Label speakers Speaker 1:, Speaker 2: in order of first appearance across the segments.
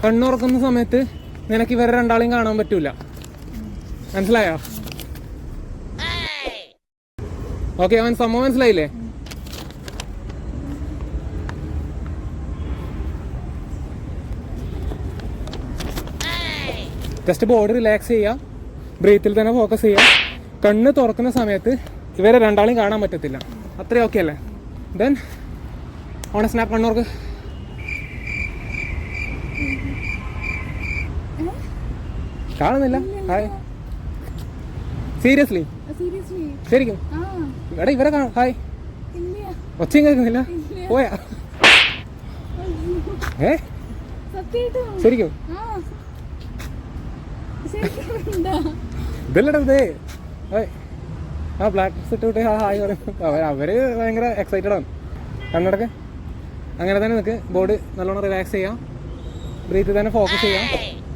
Speaker 1: കണ്ണുറക്കുന്ന സമയത്ത് നിനക്ക് ഇവരെ രണ്ടാളെയും കാണാൻ പറ്റൂല. മനസ്സിലായോ? ഓക്കെ, അവൻ സംഭവം മനസ്സിലായില്ലേ? ജസ്റ്റ് ബോഡി റിലാക്സ് ചെയ്യുക, ബ്രീത്തിൽ തന്നെ ഫോക്കസ് ചെയ്യുക. കണ്ണ് തുറക്കുന്ന സമയത്ത് ഇവരെ രണ്ടാളെയും കാണാൻ പറ്റത്തില്ല. അത്രയും ഓക്കെ അല്ലേ? ദെൻ ഓൺ സ്നാപ്പ് കണ്ണൂർക്ക്. കാണുന്നില്ല? ഹായ്. സീരിയസ്ലി? ശരിക്കും എടാ ഇവരെ കാണാം. ഹായ്. ഒച്ചയും കേൾക്കുന്നില്ല? പോയാ? ശരിക്കും ഇതല്ലടാ ഇതേ. ആ ബ്ലാക്ക് സെറ്റ് ഇട്ട് ഹായ് പറയും. അവര് ഭയങ്കര എക്സൈറ്റഡ് ആണ്. കണ്ണടക്ക്. അങ്ങനെ തന്നെ നിൽക്ക്. ബോഡി നല്ലോണം റിലാക്സ് ചെയ്യാം, ബ്രീത്തിൽ തന്നെ ഫോക്കസ് ചെയ്യാം.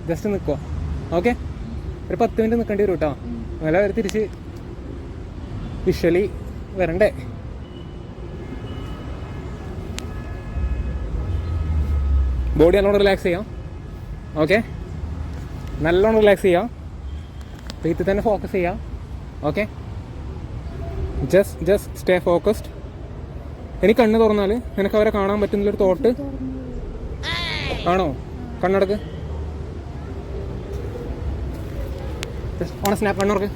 Speaker 1: ജസ്റ്റ് നിൽക്കുക. ഓക്കെ, ഒരു 10 മിനിറ്റ് നിൽക്കേണ്ടി വരും കേട്ടോ. നല്ല അവർ തിരിച്ച് വിഷ്വലി വരണ്ടേ. ബോഡി നല്ലോണം റിലാക്സ് ചെയ്യാം. ഓക്കെ, നല്ലോണം റിലാക്സ് ചെയ്യാം, ബ്രീത്തിൽ തന്നെ ഫോക്കസ് ചെയ്യാം. Okay, just stay focused. എനിക്ക് കണ്ണ് തുറന്നാൽ നിനക്ക് അവരെ കാണാൻ പറ്റുന്നൊരു തോട്ട് ആണോ? കണ്ണടക്ക്. ഓണ സ്നാപ്പ് കണ്ണുറക്ക്.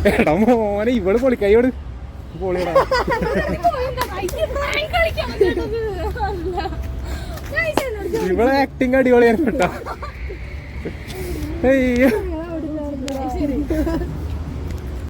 Speaker 1: എടാ മോനെ, ഇവള് പൊളി കൈയോട് പൊളിയടാ. ഇവളെ ആക്ടിങ് അടിപൊളിയായിരുന്നു കേട്ടോ.